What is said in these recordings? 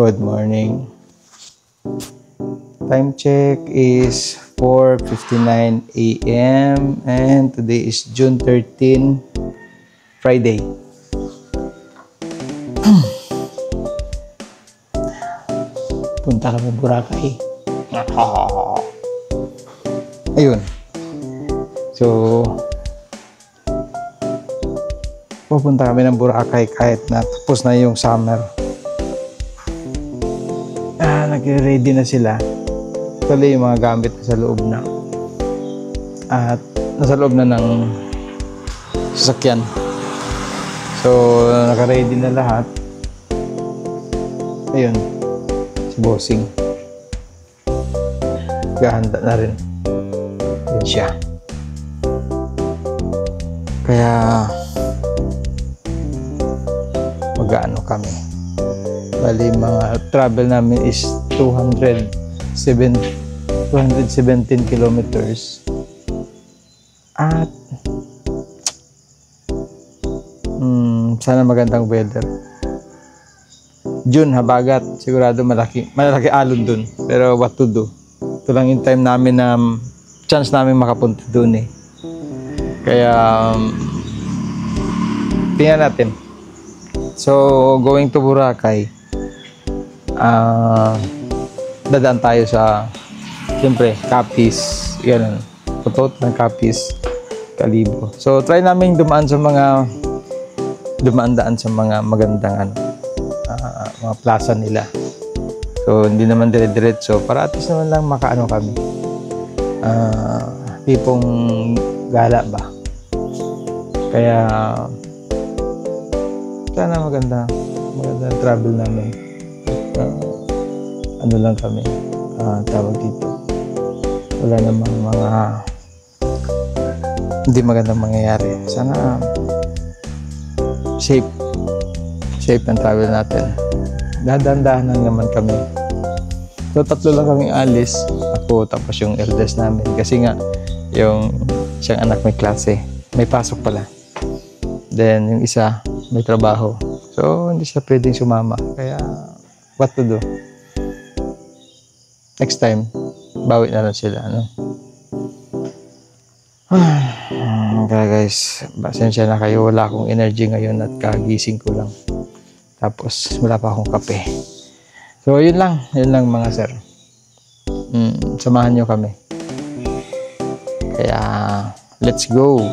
Good morning. Time check is 4:59 a.m. and today is June 13, Friday. Punta kami Boracay. Ayun. So, pupunta kami ng Boracay kahit na tapos na yung summer. Nag-ready na sila. Actually, yung mga gamit sa loob na. At nasa loob na ng sasakyan. So, naka-ready na lahat. Ayun. Si Bossing. Gahanda na rin. Yan siya. Kaya mag-ano kami. Bali, mga travel namin is 217 kilometers. At sana magandang weather. June, habagat. Sigurado malaki alon dun. Pero what to do? Ito lang yung time namin na chance namin makapunta dun eh. Kaya tingnan natin. So, going to Boracay, dadaan tayo sa, siyempre, Capiz, yan, putot ng Capiz, Calibo. So, try namin dumaan sa mga magandang mga plaza nila. So, hindi naman dire-diretso, para at least naman lang makaano kami. Tipong gala ba? Kaya, sana maganda travel namin. Ano lang kami, tawag dito. Wala namang mga hindi magandang mangyayari. Sana safe ang travel natin. Dahan-dahan lang naman kami. So, 3 lang kaming alis. Ako, tapos yung eldest namin. Kasi nga, yung siyang anak may klase. May pasok pala. Then, yung isa, may trabaho. So, hindi siya pwedeng sumama. Kaya, what to do? Next time, bawi na lang sila, ano? Kaya guys, pasensya na kayo. Wala akong energy ngayon at kagising ko lang. Tapos, wala pa akong kape. So, yun lang mga sir. Samahan nyo kami. Kaya, let's go!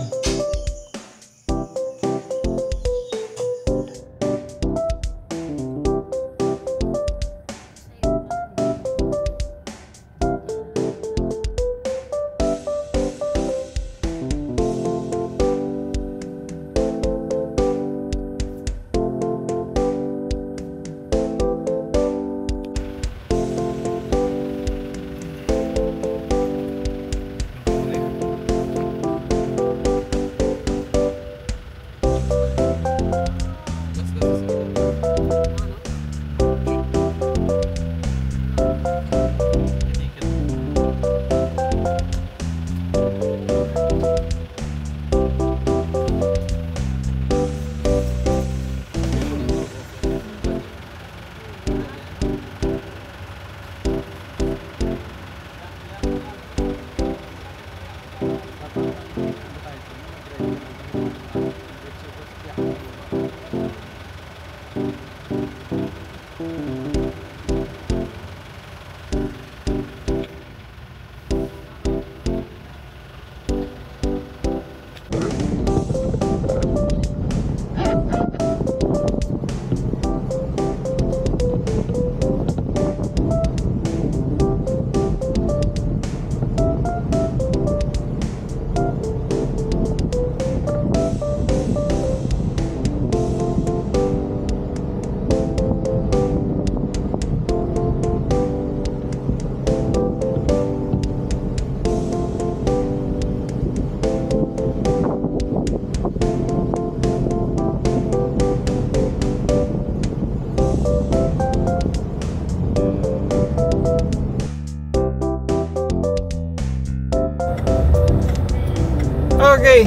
Okay.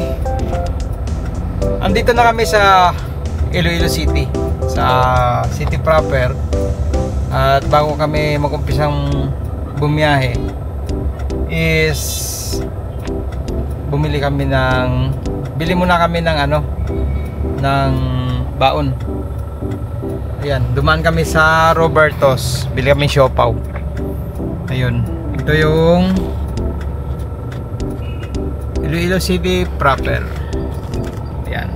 Andito na kami sa Iloilo City. Sa city proper. At bago kami mag-umpisang bumiyahe is bili muna kami ng ng baon. Ayan, dumaan kami sa Roberto's, bili kami siopaw. Ayun, ito yung Iloilo City proper. Ayan.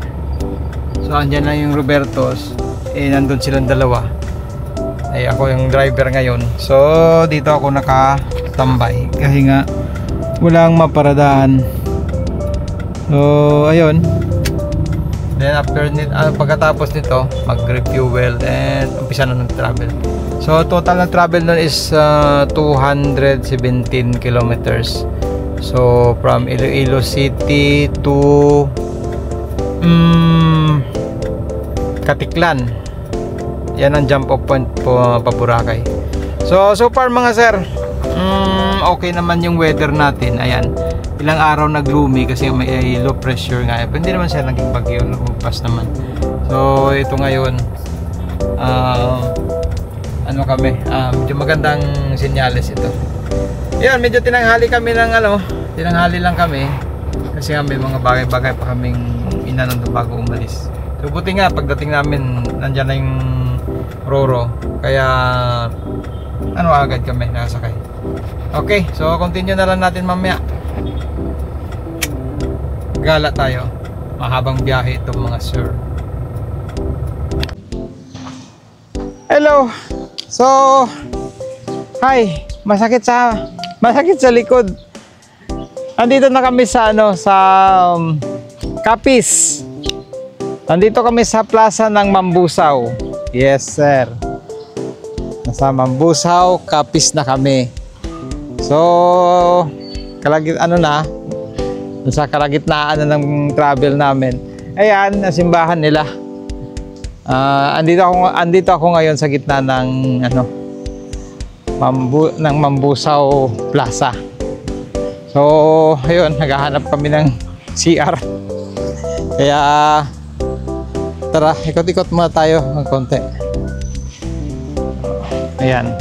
So andyan lang yung Roberto's, nandun silang dalawa. Ay ako yung driver ngayon. So dito ako nakatambay kasi nga walang maparadahan. So ayun. Then after pagkatapos nito, mag-refuel and umpisa na ng travel. So total na travel nun is 217 kilometers. So from Iloilo City to Katiklan. Yan ang jump off point po pa Boracay. So far mga sir, okay naman yung weather natin. Ayan, ilang araw na gloomy kasi may low pressure nga. Pero hindi naman siya naging bagyo, lumagpas naman. So ito ngayon, medyo magandang senyales ito. Yan, medyo tinanghali kami ng tinanghali lang kami kasi nga may mga bagay-bagay pa kaming inanong bago umalis. So buti nga pagdating namin nandiyan na yung Roro, kaya agad kami nakasakay. Okay, so continue na lang natin mamaya. Gala tayo, mahabang biyahe ito mga sir. Hello. So hi, masakit sa likod. Andito na kami sa Capiz. Andito kami sa plaza ng Mambusaw. Yes sir, nasa Mambusaw, Capiz na kami. So sa kalagitnaan na ng travel namin. Ayan, nasimbahan nila. Andito ako ngayon sa gitna ng Mambusaw Plaza. So ayun, naghahanap kami ng CR. Kaya tara, ikot-ikot muna tayo ng konti. Ayan.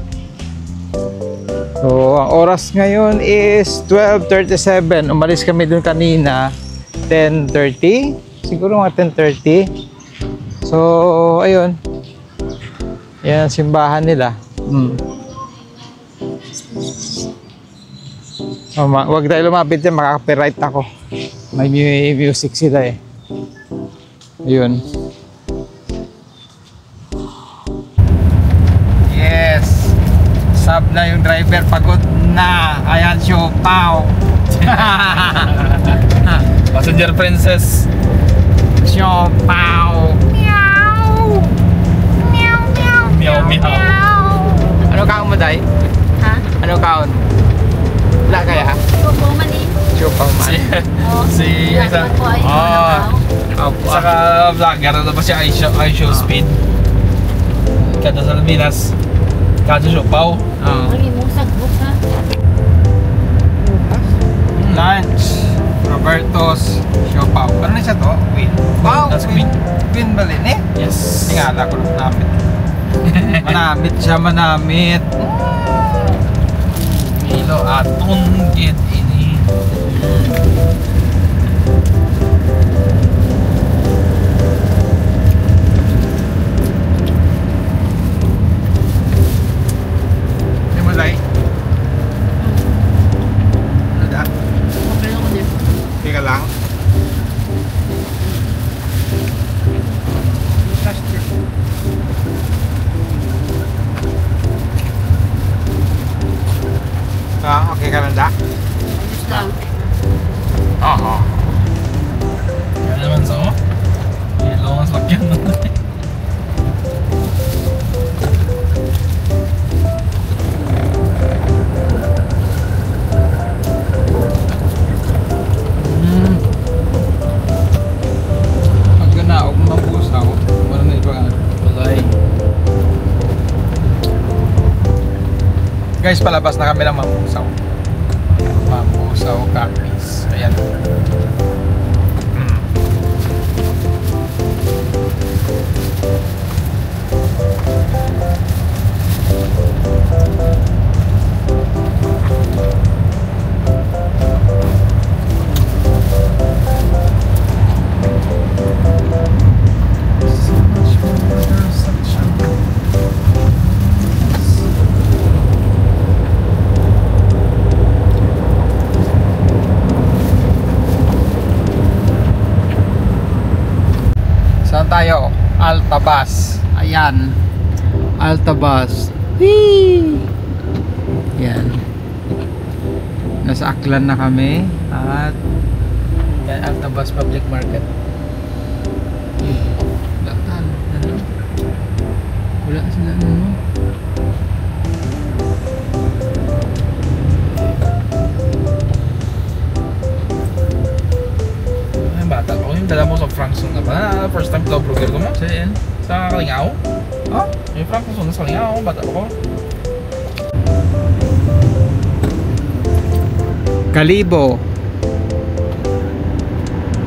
So ang oras ngayon is 12:37. Umalis kami dun kanina 10:30, siguro mga 10:30. So ayun, yan ang simbahan nila. Huwag tayo lumapit dyan, makaka-copyright ako. May music sila eh. Ayun. Yes, sub na yung driver, pagod na. Ayan, siopaw. Passenger princess. Siopaw. Meow. Meow, meow. Meow, meow. Ano kaon mo, Day? Ha? Ano kaon? Wala kaya? Siopaw man eh. Siopaw man. Si isa. Saka vlogger na ba siya? I show speed. Kada sa Minas. Kada siopaw. Lunch. Roberto's siopaw. Ano na siya to? Queen. Wow! That's Queen. Queen Balin eh? Yes. Tingala ko na namit. Manamit siya, manamit. Ilo aton get ini. Hindi mo like? Ano da? Teka lang. Okay ka lang da? Ayos lang. Oo. Kaya naman sa mo? Ilo ang sakyan na. Pag ganaog, mabusaw. Wala na iba. Walay. Guys, palabas na kami ng Mambusaw. Mambusaw Capiz. Ayan. Saan tayo? Altabas. Ayan. Altabas. Whee! Yan. Nasa Aklan na kami. At yan, Altabas Public Market. Lakan. Ano? Wala sila ano. Ay, bata ko. Yung dala mo sa Frankson na ba? First time to burger ko mo? Sa Kalingaw? Oh? Yung Frankson na sa Kalingaw. Bata ko. Kalibo.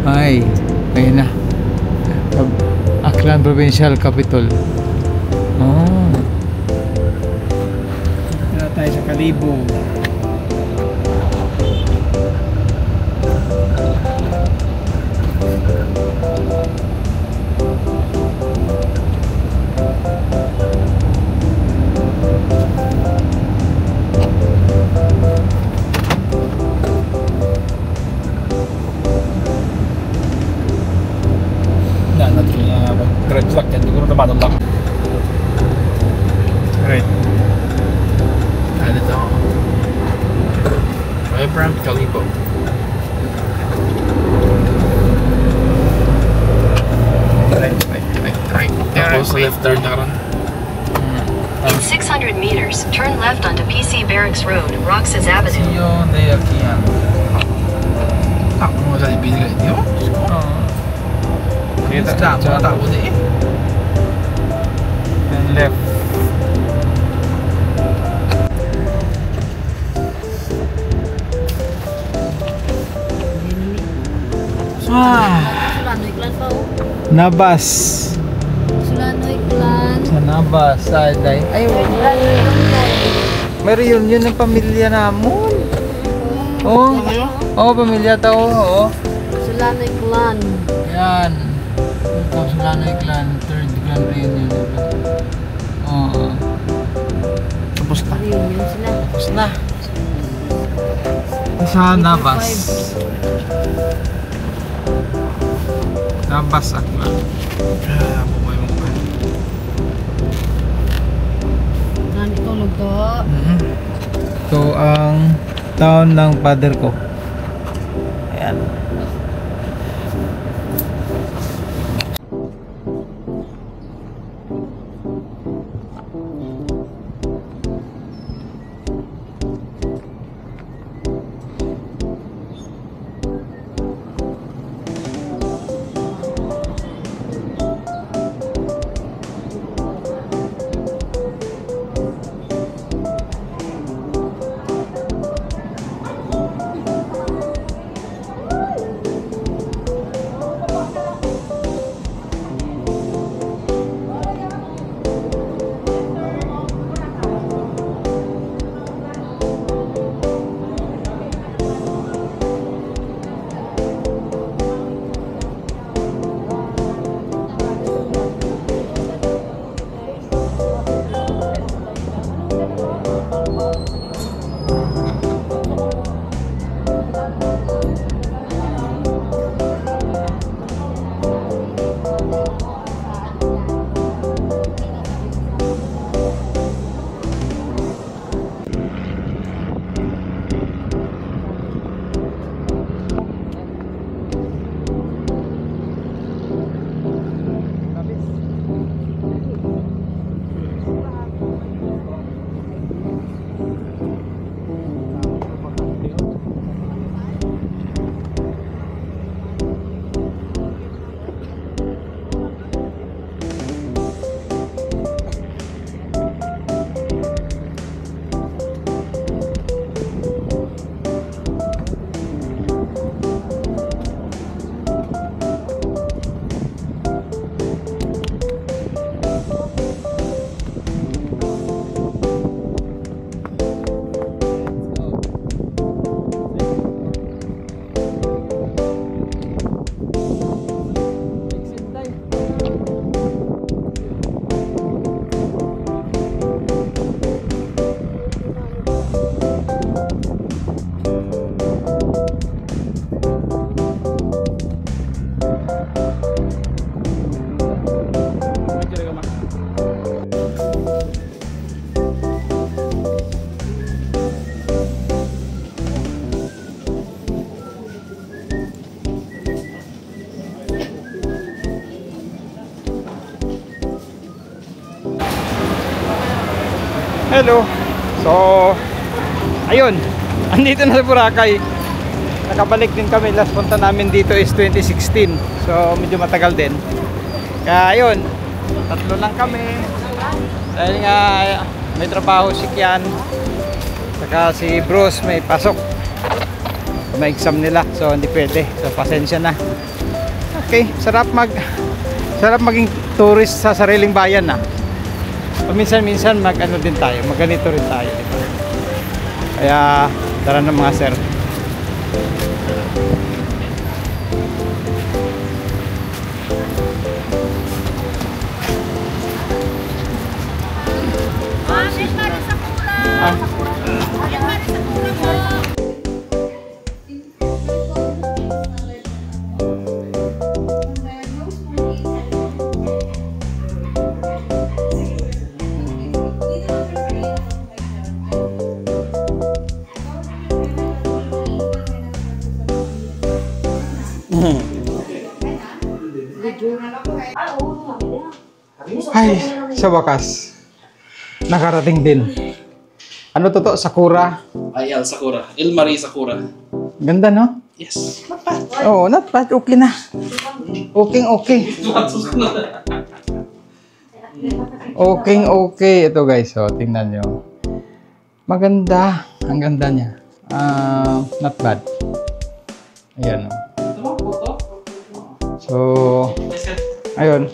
Ay, ayun na. Aklan Provincial Capital. Oh. Dito tayo sa Kalibo. Drive lang yan, hindi ko naman lang. Right. Ano ito? Vibrant Kalibo. Right. Tapos left turn na karon. In 600 meters, turn left onto PC Barracks Road, Roxas Avenue. Yun, de aquí yan. Ako mo sa ibigay niyo? Kita ka, mga tao na eh. And left. Sulanoy Clan pa oh. Nabas. Sulanoy Clan. Sa Nabas. Ay, may reunion ng pamilya namon. Oh. Oh, pamilya tao. Oh. Sulanoy Clan. Yan. Ito, Sulanoy Clan. Third clan reunion. Oo. Tapos na. Reunion sila. Tapos na. Sa Nabas. Nabas Aklan. Ako mo yung mga. Nani tulog to. Ito ang town ng father ko. Ayan. Hello. So, ayun. Andito na sa Boracay. Nakabalik din kami. Last punta namin dito is 2016. So, medyo matagal din. Kaya ayun, tatlo lang kami. Dahil nga may trabaho si Kian. Saka si Bruce may pasok. May exam nila. So, hindi pwede. So, pasensya na. Okay, sarap maging tourist sa sariling bayan na. Minsan-minsan mag-ano din tayo, magganito rin tayo, diba? Kaya tara na mga sir. Ay, sa wakas nakarating din. Ano to? Sakura. Ay, El Sakura. El Marie Sakura. Ganda, no? Yes. Oo, not bad. Okay na. Okay. Okay. Ito guys, so tingnan nyo. Maganda. Ang ganda niya. Not bad. Ayan. So, ayun.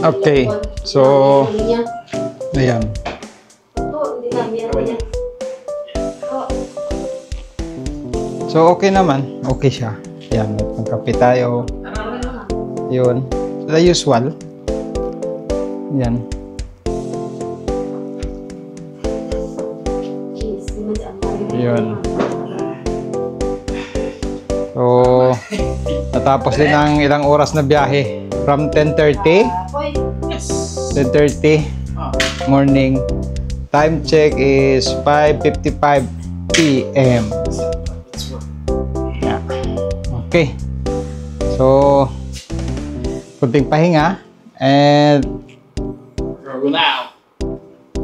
Okay. So, ayan. So, okay naman. Okay siya. Ayan, may pangkape tayo. Yun. The usual. Ayan. Yun. So, natapos din ang ilang oras na biyahe. From 10:30. 10:30 morning. Time check is 5:55 p.m. Yeah. Okay. So, kunting pahinga and Now.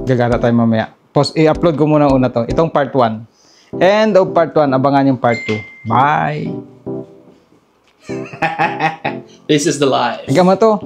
gagana tayo mamaya. I-upload ko muna una to. Itong part 1. End of part 1. Abangan yung part 2. Bye! This is the life. Hanggang mo to.